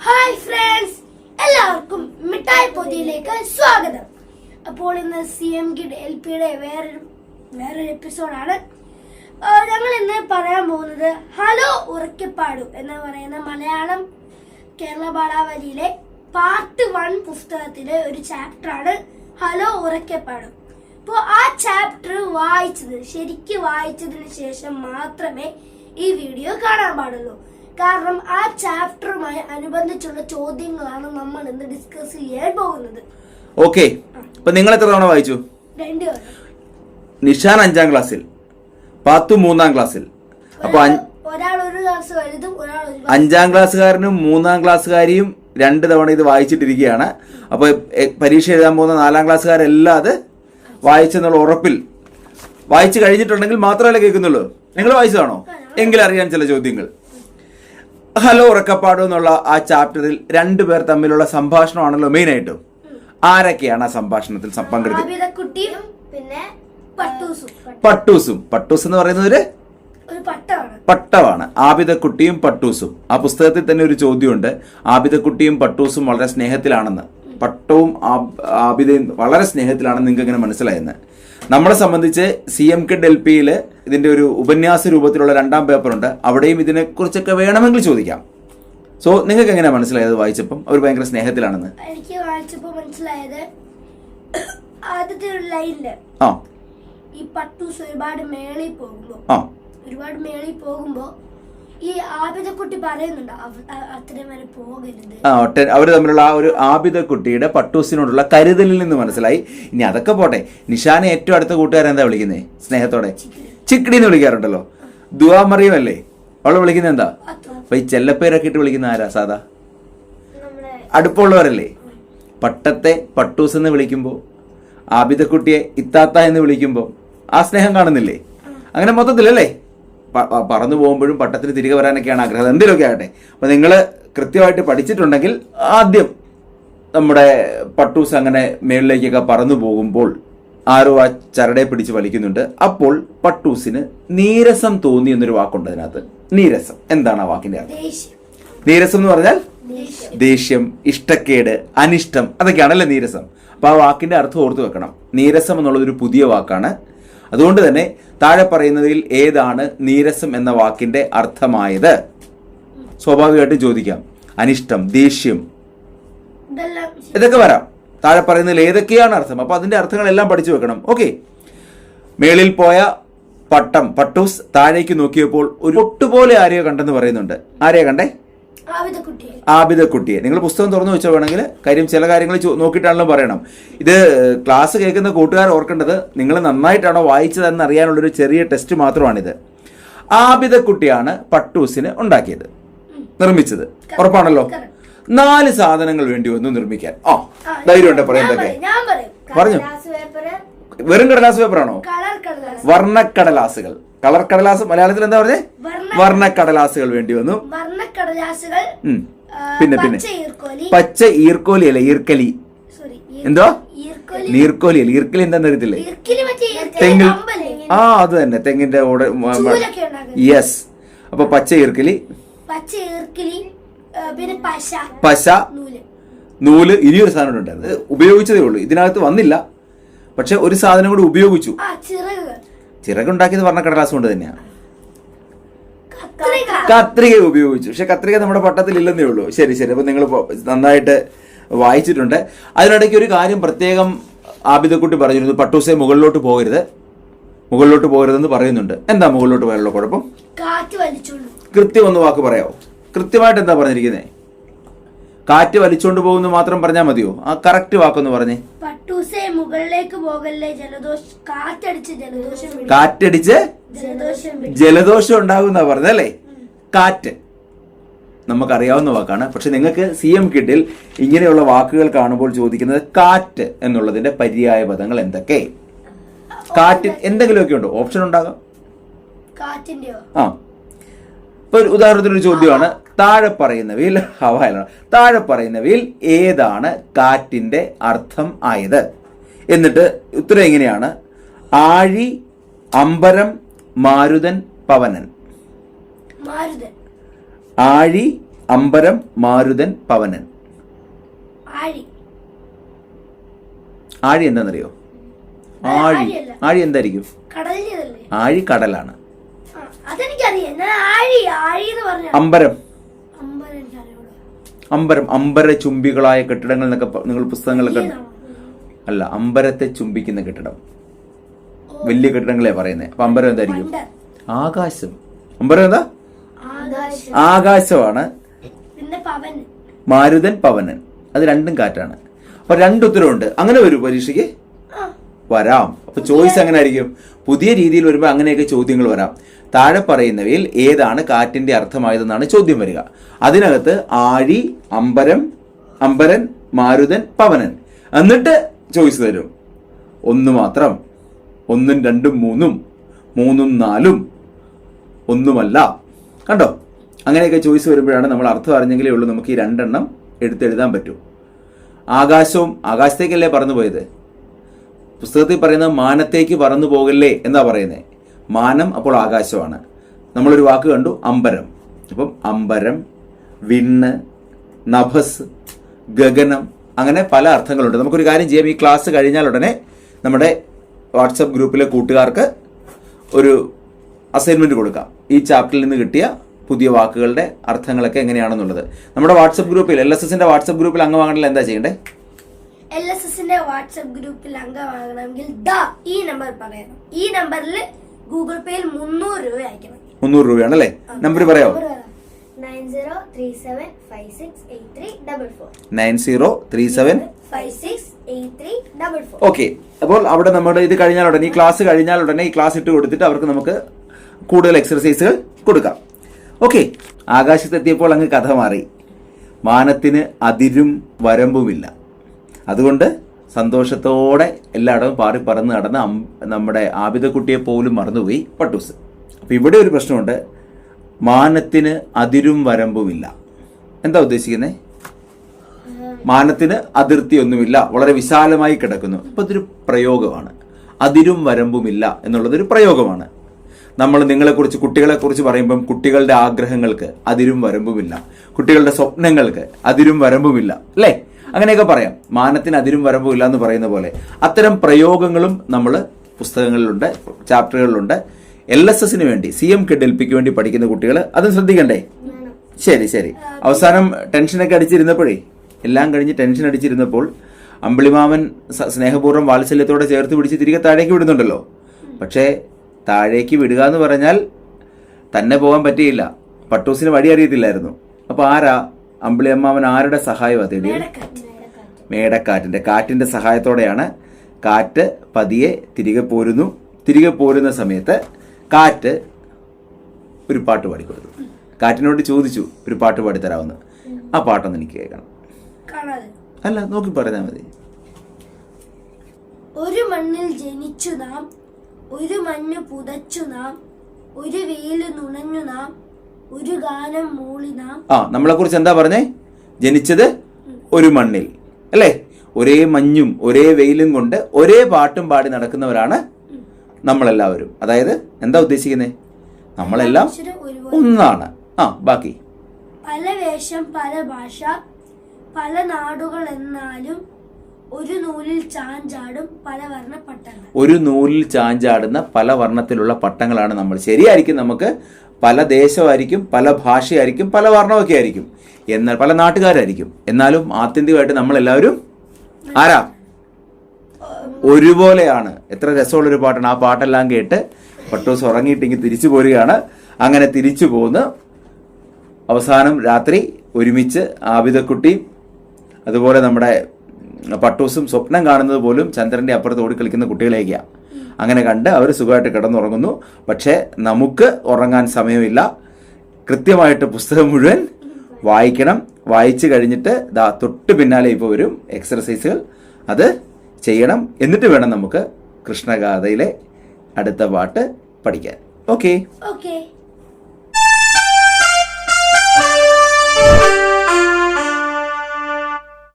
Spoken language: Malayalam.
ഹായ് ഫ്രണ്ട്സ്, എല്ലാവർക്കും മിഠായി പൊതിയിലേക്ക് സ്വാഗതം. അപ്പോൾ ഇന്ന് CM കിഡ് LPയുടെ വേറൊരു എപ്പിസോഡാണ്. ഞങ്ങൾ ഇന്ന് പറയാൻ പോകുന്നത് ഹലോ ഉറക്കെപ്പാടു എന്ന് പറയുന്ന മലയാളം കേരള പാഠാവലിയിലെ പാർട്ട് 1 പുസ്തകത്തിലെ ഒരു ചാപ്റ്ററാണ് ഹലോ ഉറക്കെപ്പാടു. അപ്പോൾ ആ ചാപ്റ്റർ ശരിക്കും വായിച്ചതിന് ശേഷം മാത്രമേ ഈ വീഡിയോ കാണാൻ പാടുള്ളൂ. കാരണം ആ ചാപ്റ്ററുമായി അനുബന്ധിച്ചുള്ള ചോദ്യങ്ങളാണ് നമ്മൾ ഇന്ന് ഡിസ്കസ് ചെയ്യാൻ പോകുന്നത്. ഓക്കെ, അപ്പൊ നിങ്ങൾ എത്ര തവണ വായിച്ചു? 2 തവണ. നിഷാൻ 5ാം ക്ലാസ്സിൽ, പാത്തു 3ാം ക്ലാസ്സിൽ. അപ്പൊ ഒരാൾ ഒരു ക്ലാസ് വലുതും ഒരാൾ 5ാം ക്ലാസ്സുകാരനും 3ാം ക്ലാസ്സുകാരിയും 2 തവണ ഇത് വായിച്ചിട്ടിരിക്കുകയാണ്. അപ്പൊ പരീക്ഷ എഴുതാൻ പോകുന്ന 4ാം ക്ലാസ്സുകാരെല്ലാം അത് വായിച്ചെന്നുള്ള ഉറപ്പിൽ വായിച്ചു കഴിഞ്ഞിട്ടുണ്ടെങ്കിൽ മാത്രമല്ലേ കേൾക്കുന്നുള്ളൂ. നിങ്ങൾ വായിച്ചതാണോ? എങ്കിലറിയാൻ ചില ചോദ്യങ്ങൾ. ഹലോ ഉറക്കപ്പാടു എന്നുള്ള ആ ചാപ്റ്ററിൽ 2 പേർ തമ്മിലുള്ള സംഭാഷണമാണല്ലോ മെയിൻ ആയിട്ടും. ആരൊക്കെയാണ് ആ സംഭാഷണത്തിൽ പങ്കെടുക്കുന്നത്? പിന്നെ പട്ടൂസും. പട്ടൂസ് എന്ന് പറയുന്നത് ഒരു പട്ടമാണ്. ആബിദക്കുട്ടിയും പട്ടൂസും. ആ പുസ്തകത്തിൽ തന്നെ ഒരു ചോദ്യമുണ്ട്, ആബിദക്കുട്ടിയും പട്ടൂസും വളരെ സ്നേഹത്തിലാണെന്ന്. പട്ടവും ആബിദയും വളരെ സ്നേഹത്തിലാണെന്ന് നിങ്ങൾക്ക് എങ്ങനെ മനസ്സിലായെന്ന്. നമ്മളെ സംബന്ധിച്ച് CM കിഡ് LPയിൽ ഇതിന്റെ ഒരു ഉപന്യാസ രൂപത്തിലുള്ള 2ാം പേപ്പറുണ്ട്. അവിടെയും ഇതിനെക്കുറിച്ചൊക്കെ വേണമെങ്കിൽ ചോദിക്കാം. സോ നിങ്ങൾക്ക് എങ്ങനെയാ മനസ്സിലായത് വായിച്ചപ്പം അവർ ഭയങ്കര സ്നേഹത്തിലാണെന്ന്? എനിക്ക് വായിച്ചപ്പോൾ മനസ്സിലായത് ആദ്യത്തെ ഒരു ലൈനില് ഈ പട്ടൂസ് ഒരുപാട് മേളിൽ പോകുമ്പോ ഈ ആബിദക്കുട്ടി പറയുന്നുണ്ട് അത്രയും വരെ പോകരുത്. അവര് തമ്മിലുള്ള ആ ഒരു ആബിദക്കുട്ടിയുടെ പട്ടൂസിനോടുള്ള കരുതലിൽ നിന്ന് മനസ്സിലായി. ഇനി അതൊക്കെ പോട്ടെ, നിഷാനെ ഏറ്റവും അടുത്ത കൂട്ടുകാരൻ എന്താ വിളിക്കുന്നേ സ്നേഹത്തോടെ? ചിക്കിടി എന്ന് വിളിക്കാറുണ്ടല്ലോ. ദുആ മറിയം അല്ലേ അവളെ വിളിക്കുന്നത്? എന്താ അപ്പൊ ഈ ചെല്ലപ്പേരൊക്കെ ഇട്ട് വിളിക്കുന്ന ആരാ? സാധാ അടുപ്പമുള്ളവരല്ലേ. പട്ടത്തെ പട്ടൂസ് എന്ന് വിളിക്കുമ്പോ, ആബിദക്കുട്ടിയെ ഇത്താത്ത എന്ന് വിളിക്കുമ്പോ ആ സ്നേഹം കാണുന്നില്ലേ? അങ്ങനെ മൊത്തത്തിലല്ലേ. പറന്നു പോകുമ്പോഴും പട്ടത്തിന് തിരികെ വരാനൊക്കെയാണ് ആഗ്രഹം. എന്തെങ്കിലുമൊക്കെ ആകട്ടെ. അപ്പൊ നിങ്ങൾ കൃത്യമായിട്ട് പഠിച്ചിട്ടുണ്ടെങ്കിൽ ആദ്യം നമ്മുടെ പട്ടൂസ് അങ്ങനെ മേളിലേക്കൊക്കെ പറന്നു പോകുമ്പോൾ ആരോ ആ ചരടെ പിടിച്ച് വലിക്കുന്നുണ്ട്. അപ്പോൾ പട്ടൂസിന് നീരസം തോന്നി എന്നൊരു വാക്കുണ്ട് അതിനകത്ത്. നീരസം എന്താണ് ആ വാക്കിന്റെ അർത്ഥം? നീരസം എന്ന് പറഞ്ഞാൽ ദേഷ്യം, ഇഷ്ടക്കേട്, അനിഷ്ടം, അതൊക്കെയാണല്ലേ നീരസം. അപ്പൊ ആ വാക്കിന്റെ അർത്ഥം ഓർത്തു വെക്കണം. നീരസം എന്നുള്ളതൊരു പുതിയ വാക്കാണ്. അതുകൊണ്ട് തന്നെ താഴെ പറയുന്നതിൽ ഏതാണ് നീരസം എന്ന വാക്കിന്റെ അർത്ഥമായത്? സ്വാഭാവികമായിട്ടും ചോദിക്കാം. അനിഷ്ടം, ദേഷ്യം, ഇതൊക്കെ വരാം. താഴെ പറയുന്നതിൽ ഏതൊക്കെയാണ് അർത്ഥം? അപ്പൊ അതിന്റെ അർത്ഥങ്ങളെല്ലാം പഠിച്ചു വെക്കണം. ഓക്കെ. മേളിൽ പോയ പട്ടൂസ് താഴേക്ക് നോക്കിയപ്പോൾ ഒരു പൊട്ടുപോലെ ആരെയോ കണ്ടെന്ന് പറയുന്നുണ്ട്. ആരെയാ കണ്ടേ? ആബിദക്കുട്ടിയെ. നിങ്ങൾ പുസ്തകം തുറന്നു വെച്ചോ വേണമെങ്കിൽ. കാര്യം ചില കാര്യങ്ങൾ നോക്കിയിട്ടാണല്ലോ പറയണം. ഇത് ക്ലാസ് കേൾക്കുന്ന കൂട്ടുകാർ ഓർക്കേണ്ടത് നിങ്ങൾ നന്നായിട്ടാണോ വായിച്ചതെന്ന് അറിയാനുള്ളൊരു ചെറിയ ടെസ്റ്റ് മാത്രമാണിത്. ആബിദക്കുട്ടിയാണ് പട്ടൂസിന് ഉണ്ടാക്കിയത്, നിർമ്മിച്ചത്. ഉറപ്പാണല്ലോ. 4 സാധനങ്ങൾ വേണ്ടി വന്നു നിർമ്മിക്കാൻ. ധൈര്യമുണ്ട് പറയുന്നതൊക്കെ പറഞ്ഞു. വെറും കടലാസ് പേപ്പറാണോ? വർണ്ണക്കടലാസുകൾ. കളർ കടലാസ് മലയാളത്തിൽ എന്താ പറഞ്ഞേ? വർണ്ണക്കടലാസുകൾ വേണ്ടി വന്നു. പിന്നെ പച്ച ഈർക്കോലി അല്ല, ഈർക്കലി. എന്തോ നീർക്കോലി അല്ല, ഈർക്കലി എന്താന്ന് അറിയത്തില്ലേ? തെങ്ങിൽ. അത് തന്നെ, തെങ്ങിന്റെ കൂടെ. യെസ്. അപ്പൊ പച്ച ഈർക്കലി, പശ, നൂല്. ഇനിയൊരു സാധനം ഉണ്ട്, അത് ഉപയോഗിച്ചതേ ഉള്ളൂ, ഇതിനകത്ത് വന്നില്ല. പക്ഷെ ഒരു സാധനം കൂടി ഉപയോഗിച്ചു. ചിറകുണ്ടാക്കിയത് വർണ്ണക്കടലാസ് കൊണ്ട് തന്നെയാണ്. കത്രിക ഉപയോഗിച്ചു. പക്ഷെ കത്രിക നമ്മുടെ പട്ടത്തിൽ ഇല്ലെന്നേ ഉള്ളൂ. ശരി. അപ്പൊ നിങ്ങൾ നന്നായിട്ട് വായിച്ചിട്ടുണ്ട്. അതിനിടയ്ക്ക് ഒരു കാര്യം പ്രത്യേകം ആബിദക്കുട്ടി പറഞ്ഞിരുന്നു, പട്ടൂസെ മുകളിലോട്ട് പോകരുതെന്ന് പറയുന്നുണ്ട്. എന്താ മുകളിലോട്ട് പോയാലുള്ള കുഴപ്പം? കൃത്യം ഒന്ന് വാക്ക് പറയാവോ? കൃത്യമായിട്ട് എന്താ പറഞ്ഞിരിക്കുന്നത്? കാറ്റ് വലിച്ചോണ്ട് പോകുന്നു മാത്രം പറഞ്ഞാൽ മതിയോ? ആ കറക്റ്റ് വാക്കൊന്ന് പറഞ്ഞേ. മുകളിലേക്ക് പോകല്ലേ, കാറ്റടിച്ച് ജലദോഷം ഉണ്ടാകുന്ന പറഞ്ഞല്ലേ. കാറ്റ് നമുക്കറിയാവുന്ന വാക്കാണ്. പക്ഷെ നിങ്ങൾക്ക് CM കിഡിൽ ഇങ്ങനെയുള്ള വാക്കുകൾ കാണുമ്പോൾ ചോദിക്കുന്നത് കാറ്റ് എന്നുള്ളതിന്റെ പര്യായ പദങ്ങൾ എന്തൊക്കെ? കാറ്റ് എന്തെങ്കിലുമൊക്കെ ഉണ്ടോ? ഓപ്ഷൻ ഉണ്ടാകാം. ഇപ്പൊ ഉദാഹരണത്തിന് ഒരു ചോദ്യമാണ്, താഴെ പറയുന്നവയിൽ ഏതാണ് കാറ്റിന്റെ അർത്ഥം ആയത്? എന്നിട്ട് ഉത്തരം എങ്ങനെയാണ്? ആഴി, അമ്പരം, മാരുതൻ, പവനൻ. ആഴി, അമ്പരം, മാരുതൻ, പവനൻ. ആഴി. ആഴി എന്താണെന്നറിയോ? ആഴി എന്തായിരിക്കും? ആഴി കടലാണ്. അമ്പരം, അമ്പര ചുംബികളായ കെട്ടിടങ്ങൾ എന്നൊക്കെ നിങ്ങൾ പുസ്തകങ്ങളൊക്കെ അല്ല, അമ്പരത്തെ ചുംബിക്കുന്ന കെട്ടിടം, വലിയ കെട്ടിടങ്ങളെ പറയുന്നത്. അപ്പൊ അമ്പരം എന്തായിരിക്കും? ആകാശം. അമ്പരം എന്താ? ആകാശമാണ്. മാരുതൻ, പവനൻ, അത് രണ്ടും കാറ്റാണ്. അപ്പൊ രണ്ടുത്തരവുണ്ട്. അങ്ങനെ വരും പരീക്ഷയ്ക്ക് വരാം. അപ്പൊ ചോയ്സ് എങ്ങനെ ആയിരിക്കും? പുതിയ രീതിയിൽ വരുമ്പോൾ അങ്ങനെയൊക്കെ ചോദ്യങ്ങൾ വരാം. താഴെ പറയുന്നവയിൽ ഏതാണ് കാറ്റിന്റെ അർത്ഥമായതെന്നാണ് ചോദ്യം വരിക. അതിനകത്ത് ആഴി, അമ്പരം, അമ്പരൻ, മാരുതൻ, പവനൻ, എന്നിട്ട് ചോയ്സ് തരും. ഒന്ന് മാത്രം, 1, 2, 3, 3, 4, ഒന്നുമല്ല. കണ്ടോ? അങ്ങനെയൊക്കെ ചോയ്സ് വരുമ്പോഴാണ് നമ്മൾ അർത്ഥം അറിഞ്ഞെങ്കിലേ ഉള്ളൂ നമുക്ക് ഈ 2 എണ്ണം എടുത്തെഴുതാൻ പറ്റൂ. ആകാശവും ആകാശത്തേക്കല്ലേ പറന്നു പോയത്? പുസ്തകത്തിൽ പറയുന്നത് മാനത്തേക്ക് പറന്നു പോകല്ലേ എന്നാ പറയുന്നത്. മാനം അപ്പോൾ ആകാശമാണ്. നമ്മളൊരു വാക്ക് കണ്ടു, അമ്പരം. അപ്പം അമ്പരം, വിണ്ണ്, നഭസ്, ഗഗനം, അങ്ങനെ പല അർത്ഥങ്ങളുണ്ട്. നമുക്കൊരു കാര്യം ചെയ്യാം. ഈ ക്ലാസ് കഴിഞ്ഞാൽ ഉടനെ നമ്മുടെ വാട്സപ്പ് ഗ്രൂപ്പിലെ കൂട്ടുകാർക്ക് ഒരു അസൈൻമെന്റ് കൊടുക്കാം. ഈ ചാപ്റ്ററിൽ നിന്ന് കിട്ടിയ പുതിയ വാക്കുകളുടെ അർത്ഥങ്ങളൊക്കെ എങ്ങനെയാണെന്നുള്ളത്. നമ്മുടെ വാട്സപ്പ് ഗ്രൂപ്പിൽ, LSSന്റെ വാട്സപ്പ് ഗ്രൂപ്പിൽ അംഗമാകണമെങ്കിൽ എന്താ ചെയ്യണ്ടേ? LSSന്റെ വാട്സപ്പ് ഗ്രൂപ്പിൽ അംഗമാകണമെങ്കിൽ ഈ നമ്പർ പറയണം. ഈ നമ്പറിൽ ഗൂഗിൾ പേയിൽ 300 രൂപ അയക്കണം. 300 രൂപയാണല്ലേ? നമ്പർ പറയാമോ? 9037568344. ഓക്കെ. അപ്പോൾ അവിടെ നമ്മുടെ ഇത് കഴിഞ്ഞാൽ ഉടനെ, ഈ ക്ലാസ് കഴിഞ്ഞാൽ ഉടനെ ഈ ക്ലാസ് ഇട്ട് കൊടുത്തിട്ട് അവർക്ക് നമുക്ക് കൂടുതൽ എക്സർസൈസുകൾ കൊടുക്കാം. ഓക്കെ. ആകാശത്തെത്തിയപ്പോൾ അങ്ങ് കഥ മാറി. മാനത്തിന് അതിരും വരമ്പുമില്ല. അതുകൊണ്ട് സന്തോഷത്തോടെ എല്ലായിടവും പാറി പറന്ന് നടന്ന് നമ്മുടെ ആബിദക്കുട്ടിയെ പോലും മറന്നുപോയി പട്ടൂസ്. അപ്പൊ ഇവിടെ ഒരു പ്രശ്നമുണ്ട്. മാനത്തിന് അതിരും വരമ്പുമില്ല. എന്താ ഉദ്ദേശിക്കുന്നത്? മാനത്തിന് അതിർത്തിയൊന്നുമില്ല, വളരെ വിശാലമായി കിടക്കുന്നു. അപ്പൊ ഇതൊരു പ്രയോഗമാണ്. അതിരും വരമ്പുമില്ല എന്നുള്ളതൊരു പ്രയോഗമാണ്. നമ്മൾ നിങ്ങളെക്കുറിച്ച്, കുട്ടികളെക്കുറിച്ച് പറയുമ്പം കുട്ടികളുടെ ആഗ്രഹങ്ങൾക്ക് അതിരും വരമ്പുമില്ല, കുട്ടികളുടെ സ്വപ്നങ്ങൾക്ക് അതിരും വരമ്പുമില്ല, അല്ലേ? അങ്ങനെയൊക്കെ പറയാം. മാനത്തിന് അതിരും വരമ്പുമില്ല എന്ന് പറയുന്ന പോലെ അത്തരം പ്രയോഗങ്ങളും നമ്മൾ പുസ്തകങ്ങളിലുണ്ട്, ചാപ്റ്ററുകളിലുണ്ട്. LSSന് വേണ്ടി, CM കിഡ് LPക്ക് വേണ്ടി പഠിക്കുന്ന കുട്ടികൾ അതും ശ്രദ്ധിക്കണ്ടേ? ശരി ശരി. അവസാനം ടെൻഷനൊക്കെ അടിച്ചിരുന്നപ്പോഴേ, എല്ലാം കഴിഞ്ഞ് ടെൻഷൻ അടിച്ചിരുന്നപ്പോൾ അമ്പിളിമാമൻ സ്നേഹപൂർവ്വം വാത്സല്യത്തോടെ ചേർത്ത് പിടിച്ച് തിരികെ താഴേക്ക് വിടുന്നുണ്ടല്ലോ. പക്ഷേ താഴേക്ക് വിടുക എന്ന് പറഞ്ഞാൽ തന്നെ പോകാൻ പറ്റിയില്ല. പട്ടൂസിന് വഴി അറിയത്തില്ലായിരുന്നു. അപ്പൊ ആരാ? അമ്പിളിയമ്മാവൻ ആരുടെ സഹായമാണ് തേടിയത്? മേടക്കാറ്റിന്റെ, കാറ്റിന്റെ സഹായത്തോടെയാണ്. കാറ്റ് പതിയെ തിരികെ പോരുന്നു. തിരികെ പോരുന്ന സമയത്ത് കാറ്റ് ഒരു പാട്ട് പാടിക്കൊടുത്തു. കാറ്റിനോട് ചോദിച്ചു ഒരു പാട്ട് പാടിത്തരാമെന്ന്. ആ പാട്ടൊന്ന് എനിക്ക് കേൾക്കണം. അല്ല, നോക്കി പറഞ്ഞാൽ മതി. ഒരു മണ്ണിൽ ജനിച്ചു നാം, ഒരു മഞ്ഞു പുതച്ചു നാം, ഒരു വെയില് നുണഞ്ഞു നാം, ഒരു ഗാനം മൂളി നാം. നമ്മളെ കുറിച്ച് എന്താ പറഞ്ഞേ? ജനിച്ചത് ഒരു മണ്ണിൽ, അല്ലേ? ഒരേ മഞ്ഞും ഒരേ വെയിലും കൊണ്ട് ഒരേ പാട്ടും പാടി നടക്കുന്നവരാണ് നമ്മളെല്ലാവരും. അതായത് എന്താ ഉദ്ദേശിക്കുന്നത്? നമ്മളെല്ലാം ഒന്നാണ്. ബാക്കി പല വേഷം, പല ഭാഷ, പല നാടുകൾ, എന്നാലും ഒരു നൂലിൽ ചാഞ്ചാടും പല വർണ്ണ പട്ടങ്ങൾ. ഒരു നൂലിൽ ചാഞ്ചാടുന്ന പല വർണ്ണത്തിലുള്ള പട്ടങ്ങളാണ് നമ്മൾ. ശരിയായിരിക്കും, നമുക്ക് പല ദേശമായിരിക്കും, പല ഭാഷയായിരിക്കും, പല വർണ്ണമൊക്കെ ആയിരിക്കും, എന്നാൽ പല നാട്ടുകാരായിരിക്കും. എന്നാലും ആത്യന്തികമായിട്ട് നമ്മളെല്ലാവരും ആരാ? ഒരുപോലെയാണ്. എത്ര രസമുള്ളൊരു പാട്ടാണ്. ആ പാട്ടെല്ലാം കേട്ട് പട്ടൂസ് ഉറങ്ങിയിട്ടെങ്കിൽ തിരിച്ചു പോരുകയാണ്. അങ്ങനെ തിരിച്ചു പോന്ന് അവസാനം രാത്രി ഒരുമിച്ച് ആബിദക്കുട്ടിയും അതുപോലെ നമ്മുടെ പട്ടൂസും സ്വപ്നം കാണുന്നത് പോലും ചന്ദ്രന്റെ അപ്പുറത്ത് ഓടിക്കളിക്കുന്ന കുട്ടികളേക്കാണ്. അങ്ങനെ കണ്ട് അവർ സുഖമായിട്ട് കിടന്നുറങ്ങുന്നു. പക്ഷേ നമുക്ക് ഉറങ്ങാൻ സമയമില്ല. കൃത്യമായിട്ട് പുസ്തകം മുഴുവൻ വായിക്കണം. വായിച്ചു കഴിഞ്ഞിട്ട് തൊട്ട് പിന്നാലെ ഇപ്പോൾ വരും എക്സർസൈസുകൾ. അത് ചെയ്യണം. എന്നിട്ട് വേണം നമുക്ക് കൃഷ്ണഗാഥയിലെ അടുത്ത പാട്ട് പഠിക്കാൻ. ഓക്കെ.